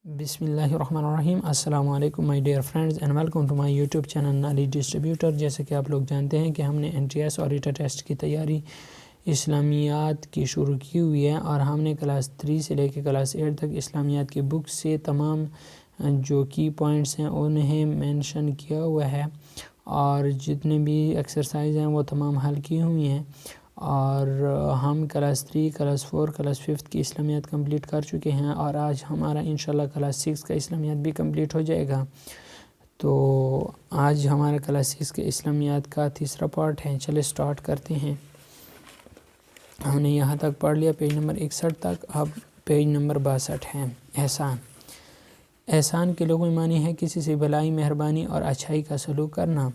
بسم اللہ الرحمن الرحیم۔ السلام علیکم my dear friends and welcome to my YouTube channel knowledge distributor. جیسے کہ آپ لوگ جانتے ہیں کہ ہم نے NTS اور ریٹا ٹیسٹ کی تیاری اسلامیات کی شروع کی ہوئی ہے، اور ہم نے کلاس 3 سے لے کے کلاس 8 تک اسلامیات کی بک سے تمام جو کی پوائنٹس ہیں انہیں مینشن کیا ہوا ہے، اور جتنے بھی ایکسرسائز ہیں وہ تمام حل کی ہوئی ہیں، اور ہم کلاس 3 کلاس 4 کلاس 5 کی اسلامیات کمپلیٹ کر چکے ہیں، اور آج ہمارا انشاءاللہ کلاس 6 کا اسلامیات بھی کمپلیٹ ہو جائے گا۔ تو آج ہمارا کلاس 6 کے اسلامیات کا تیسرا پارٹ ہے۔ چلے سٹارٹ کرتے ہیں۔ ہم نے یہاں تک پڑھ لیا پیج نمبر 61 تک، اب پیج نمبر 62 ہے۔ احسان۔ احسان کے لغوی معنی ہے کسی سے بھلائی، مہربانی اور اچھائی کا سلوک کرنا۔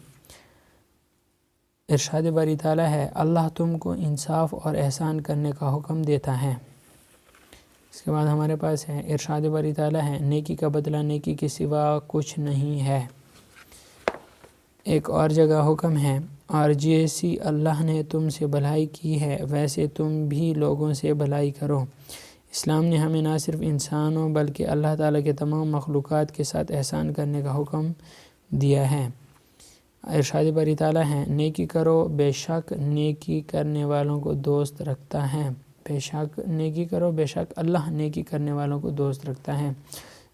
ارشاد باری تعالیٰ ہے، اللہ تم کو انصاف اور احسان کرنے کا حکم دیتا ہے۔ اس کے بعد ہمارے پاس ہے ارشاد باری تعالیٰ ہے، نیکی کا بدلہ نیکی کے سوا کچھ نہیں ہے۔ ایک اور جگہ حکم ہے، اور جیسی اللہ نے تم سے بھلائی کی ہے ویسے تم بھی لوگوں سے بھلائی کرو۔ اسلام نے ہمیں نہ صرف انسانوں بلکہ اللہ تعالیٰ کے تمام مخلوقات کے ساتھ احسان کرنے کا حکم دیا ہے۔ ارشاد باری تعالیٰ ہے، نیکی کرو، بے شک نیکی کرنے والوں کو دوست رکھتا ہے۔ بے شک نیکی کرو، بے شک اللہ نیکی کرنے والوں کو دوست رکھتا ہے۔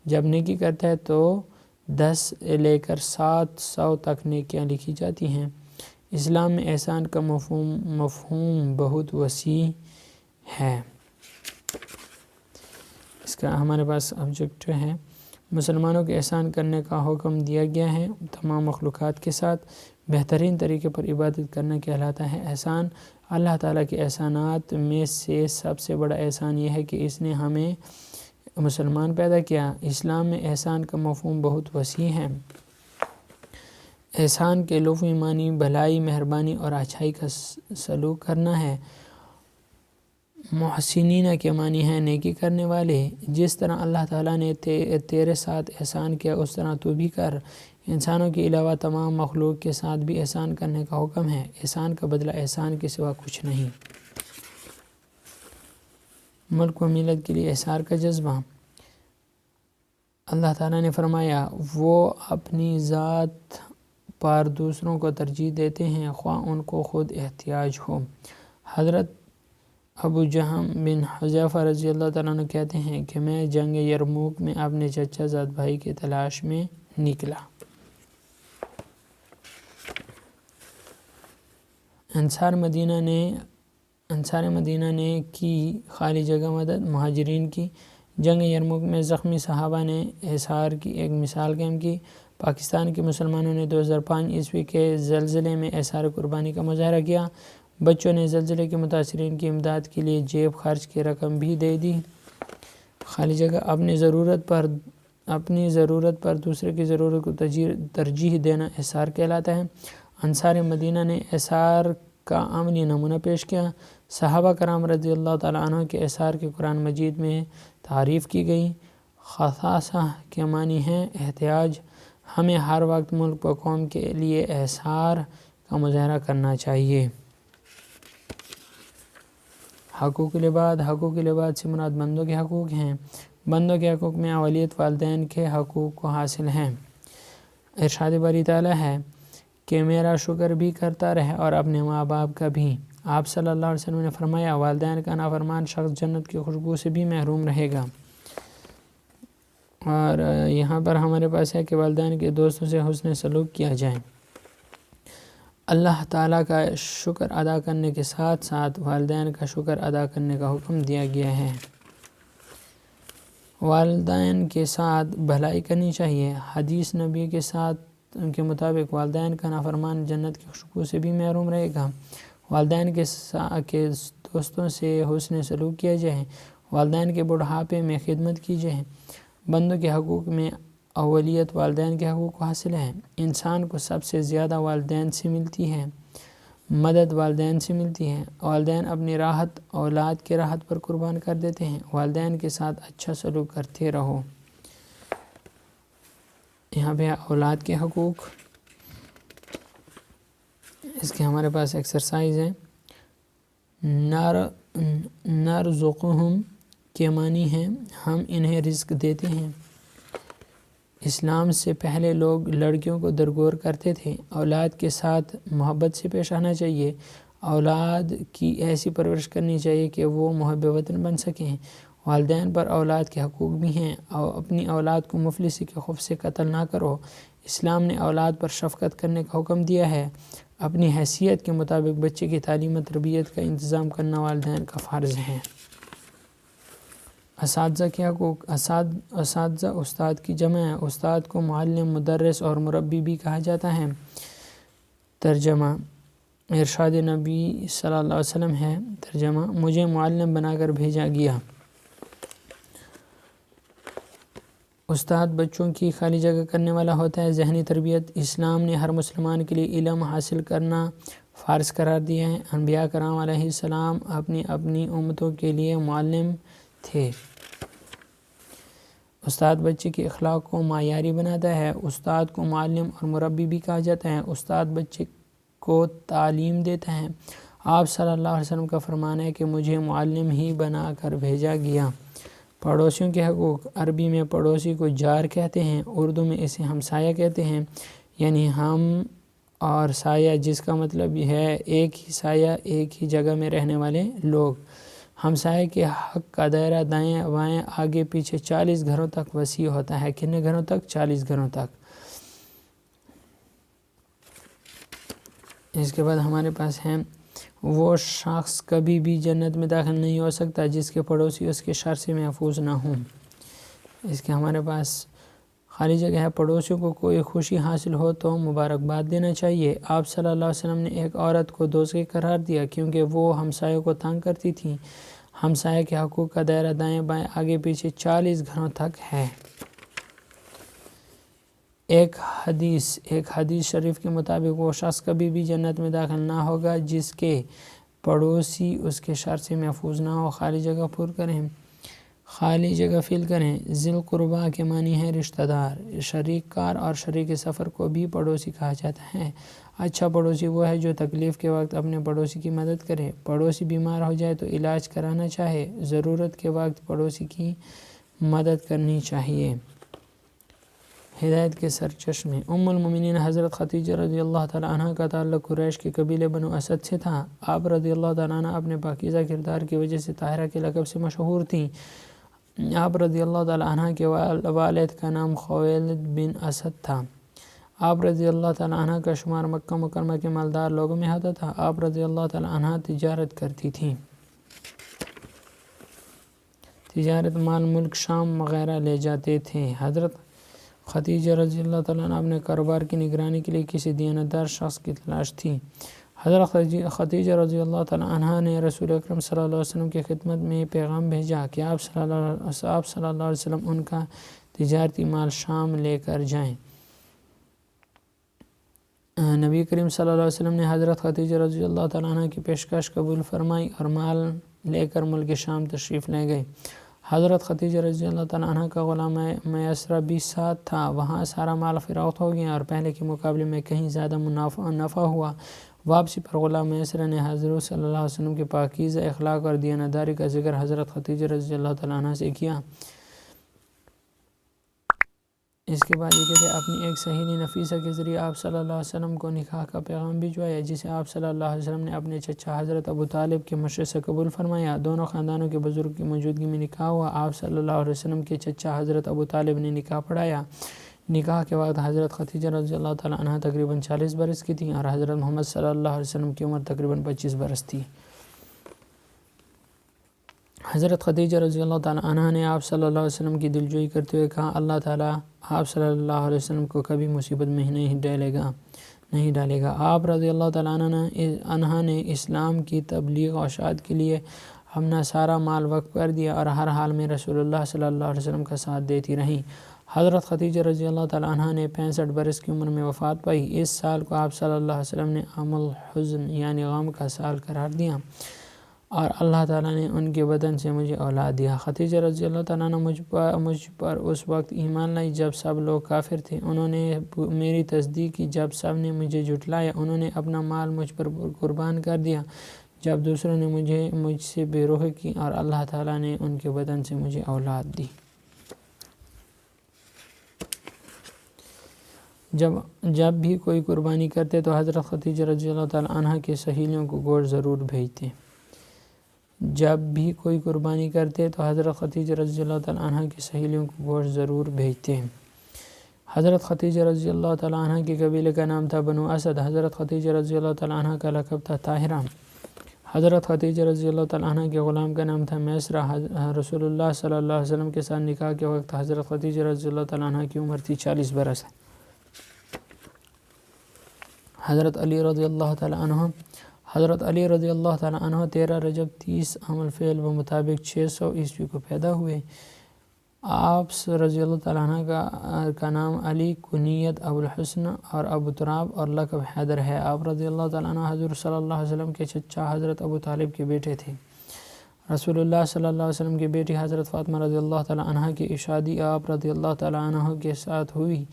جب نیکی کرتا ہے تو 10 لے کر 700 تک نیکیاں لکھی جاتی ہیں۔ اسلام میں احسان کا مفہوم بہت وسیع ہے۔ اس کا ہمارے پاس آبجیکٹ ہے، مسلمانوں کے احسان کرنے کا حکم دیا گیا ہے۔ تمام مخلوقات کے ساتھ بہترین طریقے پر عبادت کرنا کہلاتا ہے۔ احسان اللہ تعالیٰ کے احسانات میں سے سب سے بڑا احسان یہ ہے کہ اس نے ہمیں مسلمان پیدا کیا۔ اسلام میں احسان کا مفہوم بہت وسیع ہے۔ احسان کے لغوی معنی بھلائی، مہربانی اور اچھائی کا سلوک کرنا ہے۔ محسنین کے معنی ہیں نیکی کرنے والے۔ جس طرح اللہ تعالیٰ نے تیرے ساتھ احسان کیا اس طرح تو بھی کر۔ انسانوں کے علاوہ تمام مخلوق کے ساتھ بھی احسان کرنے کا حکم ہے۔ احسان کا بدلہ احسان کے سوا کچھ نہیں۔ ملک و ملت کے لیے احسان کا جذبہ۔ اللہ تعالیٰ نے فرمایا، وہ اپنی ذات پر دوسروں کو ترجیح دیتے ہیں خواہ ان کو خود احتیاج ہو۔ حضرت ابو جہم بن حذیفہ رضی اللہ تعالیٰ عنہ کہتے ہیں کہ میں جنگ یرموک میں اپنے چچا زاد بھائی کی تلاش میں نکلا۔ انصار مدینہ نے کی خالی جگہ مدد۔ مہاجرین کی جنگ یرموک میں زخمی صحابہ نے احسار کی ایک مثال قائم کی۔ پاکستان کے مسلمانوں نے 2005 عیسوی کے زلزلے میں احسار قربانی کا مظاہرہ کیا۔ بچوں نے زلزلے کے متاثرین کی امداد کے لیے جیب خرچ کی رقم بھی دے دی۔ خالی جگہ اپنی ضرورت پر دوسرے کی ضرورت کو ترجیح دینا احسار کہلاتا ہے۔ انصار مدینہ نے احسار کا عملی نمونہ پیش کیا۔ صحابہ کرام رضی اللہ تعالیٰ عنہ کے احسار کی قرآن مجید میں تعریف کی گئی۔ خصاصہ کے معنی ہیں احتیاج۔ ہمیں ہر وقت ملک و قوم کے لیے احسار کا مظاہرہ کرنا چاہیے۔ حقوق العباد۔ حقوق العباد سے مراد بندوں کے حقوق ہیں۔ بندوں کے حقوق میں اولیت والدین کے حقوق کو حاصل ہیں۔ ارشاد باری تعالیٰ ہے کہ میرا شکر بھی کرتا رہے اور اپنے ماں باپ کا بھی۔ آپ صلی اللہ علیہ وسلم نے فرمایا، والدین کا نافرمان شخص جنت کی خوشبو سے بھی محروم رہے گا۔ اور یہاں پر ہمارے پاس ہے کہ والدین کے دوستوں سے حسن سلوک کیا جائے۔ اللہ تعالیٰ کا شکر ادا کرنے کے ساتھ ساتھ والدین کا شکر ادا کرنے کا حکم دیا گیا ہے۔ والدین کے ساتھ بھلائی کرنی چاہیے۔ حدیث نبی کے مطابق والدین کا نافرمان جنت کی خوشبو سے بھی محروم رہے گا۔ والدین کے دوستوں سے حسن سلوک کیا جائے۔ والدین کے بڑھاپے میں خدمت کی جائے۔ بندوں کے حقوق میں اولیت والدین کے حقوق کو حاصل ہے۔ انسان کو سب سے زیادہ والدین سے ملتی ہے، مدد والدین سے ملتی ہے۔ والدین اپنی راحت اولاد کی راحت پر قربان کر دیتے ہیں۔ والدین کے ساتھ اچھا سلوک کرتے رہو۔ یہاں پہ اولاد کے حقوق، اس کے ہمارے پاس ایکسرسائز ہے۔ نرزقہم کے معنی ہیں ہم انہیں رزق دیتے ہیں۔ اسلام سے پہلے لوگ لڑکیوں کو درگور کرتے تھے۔ اولاد کے ساتھ محبت سے پیش آنا چاہیے۔ اولاد کی ایسی پرورش کرنی چاہیے کہ وہ محب وطن بن سکیں۔ والدین پر اولاد کے حقوق بھی ہیں۔ اپنی اولاد کو مفلسی کے خوف سے قتل نہ کرو۔ اسلام نے اولاد پر شفقت کرنے کا حکم دیا ہے۔ اپنی حیثیت کے مطابق بچے کی تعلیم و تربیت کا انتظام کرنا والدین کا فرض ہے۔ اساتذہ کے حقوق۔ اساتذہ استاد کی جمع ہے۔ استاد کو معلم، مدرس اور مربی بھی کہا جاتا ہے۔ ترجمہ ارشاد نبی صلی اللہ علیہ وسلم ہے۔ ترجمہ مجھے معلم بنا کر بھیجا گیا۔ استاد بچوں کی خالی جگہ کرنے والا ہوتا ہے۔ ذہنی تربیت۔ اسلام نے ہر مسلمان کے لیے علم حاصل کرنا فرض قرار دیا ہے۔ انبیاء کرام علیہ السلام اپنی امتوں کے لیے معلم تھے۔ استاد بچے کے اخلاق کو معیاری بناتا ہے۔ استاد کو معلم اور مربی بھی کہا جاتا ہے۔ استاد بچے کو تعلیم دیتا ہے۔ آپ صلی اللہ علیہ وسلم کا فرمان ہے کہ مجھے معلم ہی بنا کر بھیجا گیا۔ پڑوسیوں کے حقوق۔ عربی میں پڑوسی کو جار کہتے ہیں، اردو میں اسے ہمسایہ کہتے ہیں، یعنی ہم اور سایہ، جس کا مطلب ہے ایک ہی سایہ، ایک ہی جگہ میں رہنے والے لوگ۔ ہمسایہ کے حق کا دائرہ دائیں بائیں آگے پیچھے 40 گھروں تک وسیع ہوتا ہے۔ کتنے گھروں تک؟ 40 گھروں تک۔ اس کے بعد ہمارے پاس ہے وہ شخص کبھی بھی جنت میں داخل نہیں ہو سکتا جس کے پڑوسی اس کے شر سے محفوظ نہ ہوں۔ اس کے ہمارے پاس خالی جگہ ہے۔ پڑوسیوں کو کوئی خوشی حاصل ہو تو مبارکباد دینا چاہیے۔ آپ صلی اللہ علیہ وسلم نے ایک عورت کو دوزخی قرار دیا کیونکہ وہ ہمسایوں کو تنگ کرتی تھی۔ ہمسایہ کے حقوق کا دائرہ دائیں بائیں آگے پیچھے 40 گھروں تک ہے۔ ایک حدیث شریف کے مطابق وہ شخص کبھی بھی جنت میں داخل نہ ہوگا جس کے پڑوسی اس کے شر سے محفوظ نہ ہو۔ خالی جگہ فل کریں۔ ذی القربیٰ کے معنی ہے رشتہ دار۔ شریک کار اور شریک سفر کو بھی پڑوسی کہا جاتا ہے۔ اچھا پڑوسی وہ ہے جو تکلیف کے وقت اپنے پڑوسی کی مدد کرے۔ پڑوسی بیمار ہو جائے تو علاج کرانا چاہے۔ ضرورت کے وقت پڑوسی کی مدد کرنی چاہیے۔ ہدایت کے سرچشمے۔ ام المومنین حضرت خدیجہ رضی اللہ تعالیٰ عنہ کا تعلق قریش کے قبیلے بنو اسد سے تھا۔ آپ رضی اللہ تعالیٰ عنہ اپنے پاکیزہ کردار کی وجہ سے طاہرہ کے لقب سے مشہور تھیں۔ آپ رضی اللہ تعالیٰ عنہ کے والد کا نام خویلد بن اسد تھا۔ آپ رضی اللہ تعالیٰ عنہ کا شمار مکہ مکرمہ کے مالدار لوگوں میں ہوتا تھا۔ آپ رضی اللہ تعالیٰ عنہ تجارت کرتی تھیں۔ تجارت مال ملک شام وغیرہ لے جاتے تھے۔ حضرت خدیجہ رضی اللہ تعالیٰ عنہ اپنے کاروبار کی نگرانی کے لیے کسی دیانتدار شخص کی تلاش تھی۔ حضرت خدیجہ رضی اللہ تعالیٰ عنہ نے رسول اکرم صلی اللہ علیہ وسلم کی خدمت میں پیغام بھیجا کہ آپ صلی اللہ علیہ وسلم ان کا تجارتی مال شام لے کر جائیں۔ نبی کریم صلی اللہ علیہ وسلم نے حضرت خدیجہ رضی اللہ تعالیٰ عنہ کی پیشکش قبول فرمائی اور مال لے کر ملک شام تشریف لے گئے۔ حضرت خدیجہ رضی اللہ تعالیٰ عنہ کا غلام میسرہ بھی ساتھ تھا۔ وہاں سارا مال فروخت ہو گیا اور پہلے کے مقابلے میں کہیں زیادہ نفع ہوا۔ واپسی پر غلام میسرہ نے حضرت صلی اللہ علیہ وسلم کے پاکیزہ اخلاق اور دیانتداری کا ذکر حضرت خدیجہ رضی اللہ تعالیٰ عنہ سے کیا۔ اس کے بعد یہ کہتے ہیں اپنی ایک سہیلی نفیسہ کے ذریعے آپ صلی اللہ علیہ وسلم کو نکاح کا پیغام بھجوایا جسے آپ صلی اللہ علیہ وسلم نے اپنے چچا حضرت ابو طالب کے مشورے سے قبول فرمایا۔ دونوں خاندانوں کے بزرگ کی موجودگی میں نکاح ہوا۔ آپ صلی اللہ علیہ وسلم کے چچا حضرت ابو طالب نے نکاح پڑھایا۔ نکاح کے وقت حضرت خدیجہ رضی اللہ تعالیٰ عنہ تقریباً 40 برس کی تھیں اور حضرت محمد صلی اللہ علیہ وسلم کی عمر تقریباً 25 برس تھی۔ حضرت خدیجہ رضی اللہ تعالیٰ عنہ نے آپ صلی اللہ علیہ وسلم کی دلجوئی کرتے ہوئے کہا اللہ تعالیٰ آپ صلی اللہ علیہ وسلم کو کبھی مصیبت میں نہیں ڈالے گا۔ آپ رضی اللہ تعالیٰ عنہ نے اسلام کی تبلیغ و اشاعت کے لیے اپنا سارا مال وقف کر دیا اور ہر حال میں رسول اللہ صلی اللہ علیہ وسلم کا ساتھ دیتی رہیں۔ حضرت خدیجہ رضی اللہ تعالیٰ عنہ نے 65 برس کی عمر میں وفات پائی۔ اس سال کو آپ صلی اللہ علیہ وسلم نے عام الحزن یعنی غم کا سال قرار دیا اور اللہ تعالیٰ نے ان کے بدن سے مجھے اولاد دیا۔ خدیجہ رضی اللہ تعالیٰ عنہ مجھ پر اس وقت ایمان لائی جب سب لوگ کافر تھے۔ انہوں نے میری تصدیق کی جب سب نے مجھے جھٹلایا۔ انہوں نے اپنا مال مجھ پر قربان کر دیا جب دوسروں نے مجھ سے بے روح کی اور اللہ تعالیٰ نے ان کے بدن سے مجھے اولاد دی۔ جب بھی کوئی قربانی کرتے تو حضرت خدیجہ رضی اللہ تعالیٰ عنہ کے سہیلیوں کو گوشت ضرور بھیجتے۔ جب بھی کوئی قربانی کرتے تو حضرت خدیجہ رضی اللہ تعالیٰ عنہ کی سہیلیوں کو گوشت ضرور بھیجتے ہیں۔ حضرت خدیجہ رضی اللہ تعالیٰ عنہ کے قبیلے کا نام تھا بنو اسد۔ حضرت خدیجہ رضی اللہ تعالیٰ عنہ کا لقب تھا طاہرہ۔ حضرت خدیجہ رضی اللہ تعالیٰ عنہ کے غلام کا نام تھا میسرہ۔ رسول اللہ صلی اللہ علیہ وسلم کے ساتھ نکاح کے وقت حضرت خدیجہ رضی اللہ تعالیٰ عنہ کی عمر تھی 40 برس۔ حضرت علی رضی اللہ تعالیٰ عنہ 13 رجب 30 عام الفیل و مطابق 600 عیسوی کو پیدا ہوئے۔ آپ رضی اللہ تعالیٰ عنہ کا نام علی، کنیت ابو الحسن اور ابو تراب اور لقب حیدر ہے۔ آپ رضی اللہ تعالیٰ عنہ حضور صلی اللہ علیہ وسلم کے چچا حضرت ابو طالب کے بیٹے تھے۔ رسول اللہ صلی اللہ علیہ وسلم کی بیٹی حضرت فاطمہ رضی اللہ تعالیٰ عنہ کی شادی آپ رضی اللہ تعالیٰ عنہ کے ساتھ ہوئی۔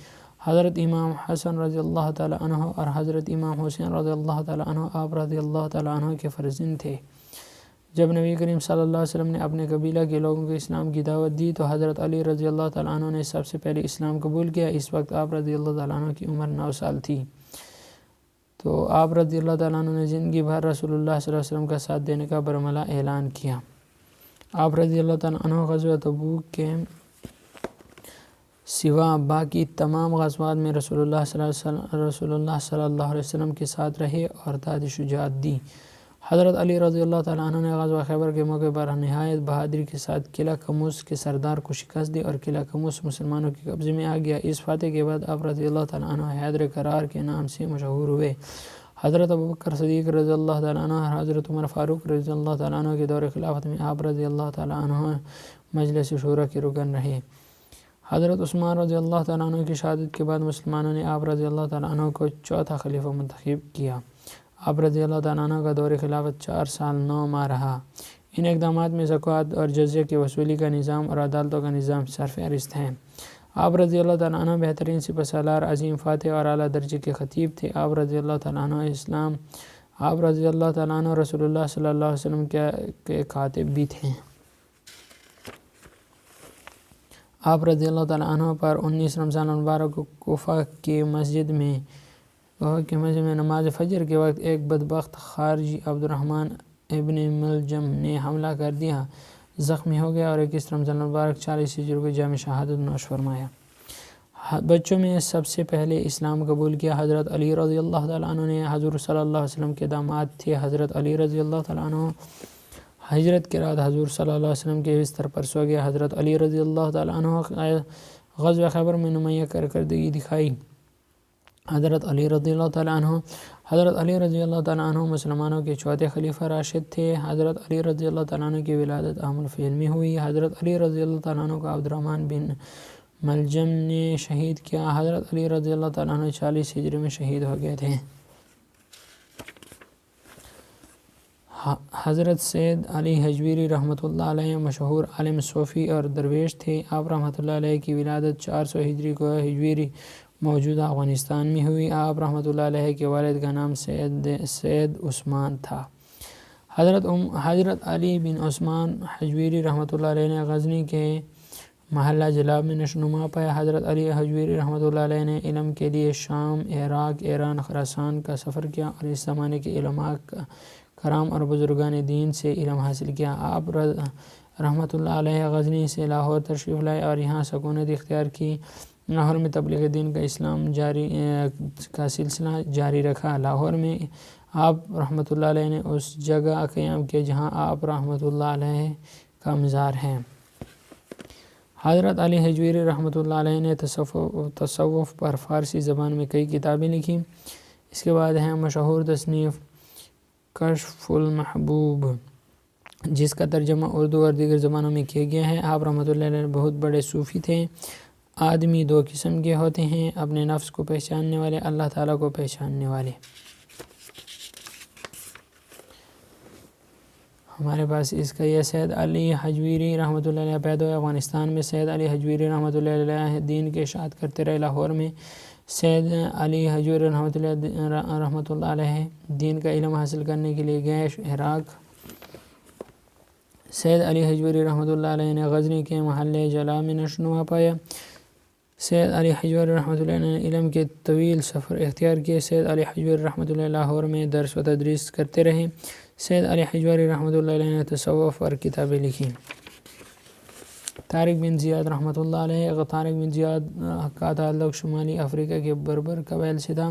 حضرت امام حسن رضی اللہ تعالیٰ عنہ اور حضرت امام حسین رضی اللہ تعالیٰ عنہ آپ رضی اللہ تعالیٰ عنہ کے فرزند تھے۔ جب نبی کریم صلی اللہ علیہ وسلم نے اپنے قبیلہ کے لوگوں کو اسلام کی دعوت دی تو حضرت علی رضی اللہ تعالیٰ عنہ نے سب سے پہلے اسلام قبول کیا۔ اس وقت آپ رضی اللہ تعالیٰ عنہ کی عمر 9 سال تھی۔ تو آپ رضی اللہ تعالیٰ عنہ نے زندگی بھر رسول اللہ صلی اللہ علیہ وسلم کا ساتھ دینے کا برملا اعلان کیا۔ آپ رضی اللہ تعالیٰ عنہ غزوہ تبوک کے سوا باقی تمام غزوات میں رسول اللہ صلی اللہ علیہ وسلم کے ساتھ رہے اور داد شجاعت دی۔ حضرت علی رضی اللہ تعالیٰ عنہ نے غزوہ خیبر کے موقع پر نہایت بہادری کے ساتھ قلعہ قموس کے سردار کو شکست دی اور قلعہ قموس مسلمانوں کے قبضے میں آ گیا۔ اس فاتح کے بعد آپ رضی اللہ تعالیٰ عنہ حیدر قرار کے نام سے مشہور ہوئے۔ حضرت ابوبکر صدیق رضی اللہ تعالیٰ عنہ اور حضرت عمر فاروق رضی اللہ تعالیٰ عنہ کے دور خلافت میں آپ رضی اللہ تعالیٰ عنہ مجلس شورا کے رکن رہے۔ حضرت عثمان رضی اللہ تعالیٰ عنہ کی شہادت کے بعد مسلمانوں نے آپ رضی اللہ تعالیٰ عنہ کو چوتھا خلیفہ منتخب کیا۔ آپ رضی اللہ تعالیٰ عنہ کا دور خلافت 4 سال 9 ماہ رہا۔ ان اقدامات میں زکوٰۃ اور جزیہ کی وصولی کا نظام اور عدالتوں کا نظام سرفہرست ہیں۔ آپ رضی اللہ تعالیٰ عنہ بہترین سپہ سالار، عظیم فاتح اور اعلیٰ درجے کے خطیب تھے۔ آپ رضی اللہ تعالیٰ عنہ رسول اللہ صلی اللہ علیہ وسلم کے کاتب بھی تھے۔ آپ رضی اللہ تعالیٰ عنہ پر 19 رمضان المبارک کو کوفہ کی مسجد میں نماز فجر کے وقت ایک بدبخت خارجی عبد الرحمن ابن ملجم نے حملہ کر دیا، زخمی ہو گیا اور 21 رمضان المبارک 40 ہجری کو جام شہادت نوش فرمایا۔ بچوں میں سب سے پہلے اسلام قبول کیا حضرت علی رضی اللہ تعالیٰ عنہ نے حضور صلی اللہ علیہ وسلم کے داماد تھے۔ حضرت علی رضی اللہ تعالیٰ عنہ ہجرت کے رات حضور صلی اللہ علیہ وسلم کے بستر پر سو گیا۔ حضرت علی رضی اللہ تعالیٰ عنہ غزوہ خیبر میں نمایاں کارکردگی دکھائی۔ حضرت علی رضی اللہ تعالیٰ عنہ مسلمانوں کے چوتھے خلیفہ راشد تھے۔ حضرت علی رضی اللہ تعالیٰ عنہ کی ولادت عام الفیل میں ہوئی۔ حضرت علی رضی اللہ تعالیٰ عنہ کو عبد الرحمن بن ملجم نے شہید کیا۔ حضرت علی رضی اللہ تعالیٰ عنہ 40 ہجری میں شہید ہو گئے تھے۔ حضرت سید علی حجویری رحمۃ اللہ علیہ مشہور عالم صوفی اور درویش تھے۔ آپ رحمۃ اللہ علیہ کی ولادت 400 ہجری کو حجویری موجودہ افغانستان میں ہوئی۔ آپ رحمۃ اللہ علیہ کے والد کا نام سید عثمان تھا۔ حضرت علی بن عثمان حجویری رحمۃ اللہ علیہ نے غزنی کے محلہ جلاب میں نشوونما پایا۔ حضرت علی حجویری رحمۃ اللہ علیہ نے علم کے لیے شام، عراق، ایران، خراسان کا سفر کیا اور اس زمانے کے علماء کرام اور بزرگان دین سے علم حاصل کیا۔ آپ رحمۃ اللہ علیہ غزنی سے لاہور تشریف لائے اور یہاں سکونت اختیار کی۔ لاہور میں تبلیغ دین کا سلسلہ جاری رکھا۔ لاہور میں آپ رحمۃ اللہ علیہ نے اس جگہ قیام کیا جہاں آپ رحمۃ اللہ علیہ کا مزار ہے۔ حضرت علی حجویری رحمۃ اللہ علیہ نے تصوف پر فارسی زبان میں کئی کتابیں لکھی۔ اس کے بعد ہے مشہور تصنیف کشف المحبوب، جس کا ترجمہ اردو اور دیگر زبانوں میں کیا گیا ہے۔ آپ رحمۃ اللہ علیہ بہت بڑے صوفی تھے۔ آدمی 2 قسم کے ہوتے ہیں، اپنے نفس کو پہچاننے والے، اللہ تعالیٰ کو پہچاننے والے۔ ہمارے پاس اس کا یہ سید علی حجویری رحمۃ اللہ علیہ پیدا ہوئے افغانستان میں۔ سید علی حجویری رحمۃ اللہ علیہ دین کے اشاعت کرتے رہے۔ لاہور میں سید علی حجویری رحمۃ اللہ علیہ دین کا علم حاصل کرنے کے لیے گئے عراق۔ سید علی حجویری رحمۃ اللہ علیہ نے غزنی کے محلہ جلاب میں نشوونما پایا۔ سید علی حجویری رحمۃ اللہ علیہ نے علم کے طویل سفر اختیار کیے۔ سید علی حجویری رحمۃ اللہ لاہور میں درس و تدریس کرتے رہے۔ سید علی حجویری رحمۃ اللہ علیہ نے تصوف پر کتابیں لکھی۔ طارق بن زیاد رحمۃ اللہ علیہ۔ طارق بن زیاد کا تعلق شمالی افریقہ کے بربر قبائل سے تھا۔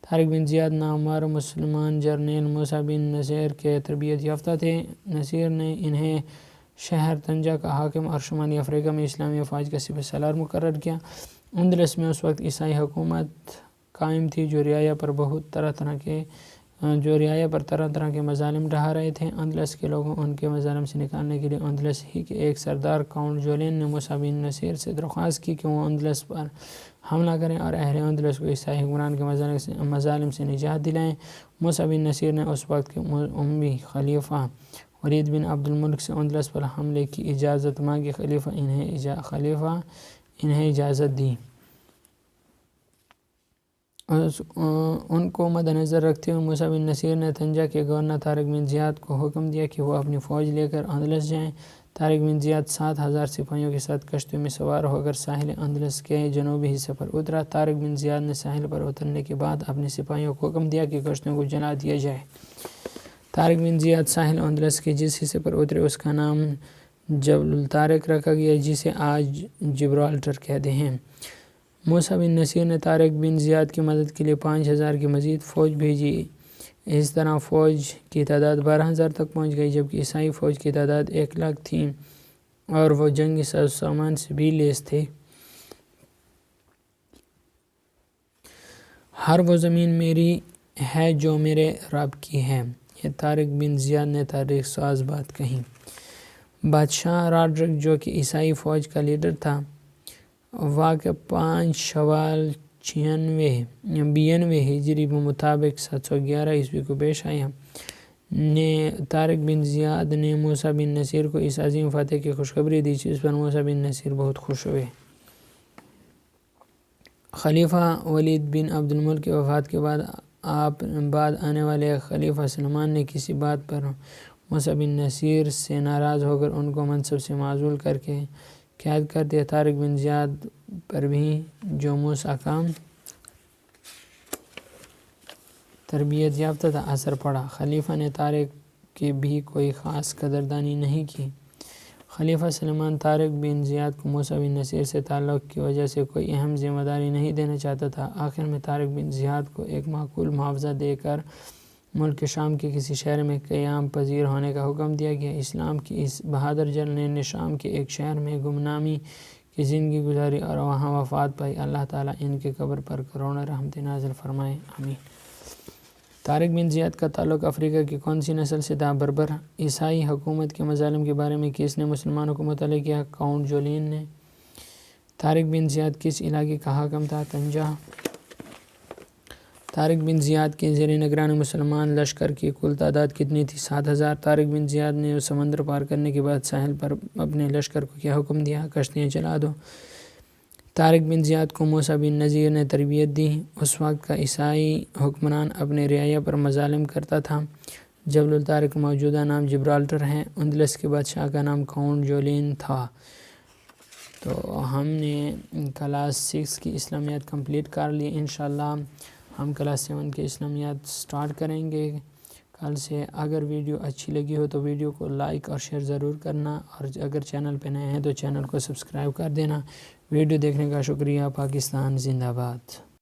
طارق بن زیاد نامور مسلمان جرنیل موسیٰ بن نصیر کے تربیت یافتہ تھے۔ نصیر نے انہیں شہر طنجہ کا حاکم اور شمالی افریقہ میں اسلامی افواج کا سپہ سالار مقرر کیا۔ اندلس میں اس وقت عیسائی حکومت قائم تھی جو رعایا پر طرح طرح کے مظالم ڈھا رہے تھے۔ اندلس کے لوگوں ان کے مظالم سے نکالنے کے لیے اندلس ہی کے ایک سردار کاؤنٹ جولین نے موسیٰ بن نصیر سے درخواست کی کہ وہ اندلس پر حملہ کریں اور اہل اندلس کو عیسائی حکمران کے مظالم سے نجات دلائیں۔ موسیٰ بن نصیر نے اس وقت کے اموی خلیفہ ولید بن عبد الملک سے اندلس پر حملے کی اجازت مانگی۔ خلیفہ انہیں اجازت دی۔ ان کو مد نظر رکھتے ہوئے موسیٰ بن نصیر نے طنجہ کے گورنر طارق بن زیاد کو حکم دیا کہ وہ اپنی فوج لے کر اندلس جائیں۔ طارق بن زیاد 7,000 سپاہیوں کے ساتھ کشتیوں میں سوار ہو کر ساحل اندلس کے جنوبی حصے پر اترا۔ طارق بن زیاد نے ساحل پر اترنے کے بعد اپنے سپاہیوں کو حکم دیا کہ کشتیوں کو جلا دیا جائے۔ طارق بن زیاد ساحل اندلس کے جس حصے پر اترے اس کا نام جبل الطارق رکھا گیا جسے آج جبرالٹر کہتے ہیں۔ موسیٰ بن نصیر نے طارق بن زیاد کی مدد کے لیے 5,000 کی مزید فوج بھیجی۔ اس طرح فوج کی تعداد 12,000 تک پہنچ گئی، جبکہ عیسائی فوج کی تعداد 1,00,000 تھی اور وہ جنگی ساز و سامان سے بھی لیس تھے۔ ہر وہ زمین میری ہے جو میرے رب کی ہے، یہ طارق بن زیاد نے تاریخ ساز بات کہی۔ بادشاہ راڈرک جو کہ عیسائی فوج کا لیڈر تھا، واقع 5 شوال 92 ہجری مطابق 711 عیسوی کو پیش آیا، نے طارق بن زیاد نے موسیٰ بن نصیر کو اس عظیم فتح کی خوشخبری دی، جس پر موسیٰ بن نصیر بہت خوش ہوئے۔ خلیفہ ولید بن عبد الملک کی وفات کے بعد آنے والے خلیفہ سلمان نے کسی بات پر موسیٰ بن نصیر سے ناراض ہو کر ان کو منصب سے معزول کر کے قید کر دیا۔ طارق بن زیاد پر بھی جو موسیٰ کا تربیت یافتہ تھا اثر پڑا۔ خلیفہ نے طارق کی بھی کوئی خاص قدردانی نہیں کی۔ خلیفہ سلمان طارق بن زیاد کو موسیٰ بن نصیر سے تعلق کی وجہ سے کوئی اہم ذمہ داری نہیں دینا چاہتا تھا۔ آخر میں طارق بن زیاد کو ایک معقول معاوضہ دے کر ملک شام کے کسی شہر میں قیام پذیر ہونے کا حکم دیا گیا۔ اسلام کی اس بہادر جرنیل نے شام کے ایک شہر میں گمنامی کی زندگی گزاری اور وہاں وفات پائی۔ اللہ تعالیٰ ان کے قبر پر کروڑوں رحمتیں نازل فرمائے، آمین۔ طارق بن زیاد کا تعلق افریقہ کی کون سی نسل سے تھا؟ بربر۔ عیسائی حکومت کے مظالم کے بارے میں کس نے مسلمانوں کو مطلع کیا؟ کاؤنٹ جولین نے۔ طارق بن زیاد کس علاقے کا حاکم تھا؟ طنجہ۔ طارق بن زیاد کے زیر نگرانی مسلمان لشکر کی کل تعداد کتنی تھی؟ 7,000۔ طارق بن زیاد نے سمندر پار کرنے کے بعد ساحل پر اپنے لشکر کو کیا حکم دیا؟ کشتیاں چلا دو۔ طارق بن زیاد کو موسیٰ بن نصیر نے تربیت دی۔ اس وقت کا عیسائی حکمران اپنے رعایا پر مظالم کرتا تھا۔ جبل الطارق موجودہ نام جبرالٹر ہے۔ اندلس کے بادشاہ کا نام کاؤنٹ جولین تھا۔ تو ہم نے کلاس 6 کی اسلامیات کمپلیٹ کر لی۔ انشاءاللہ ہم کلاس 7 کے اسلامیات سٹارٹ کریں گے کل سے۔ اگر ویڈیو اچھی لگی ہو تو ویڈیو کو لائک اور شیئر ضرور کرنا، اور اگر چینل پہ نئے ہیں تو چینل کو سبسکرائب کر دینا۔ ویڈیو دیکھنے کا شکریہ۔ پاکستان زندہ باد۔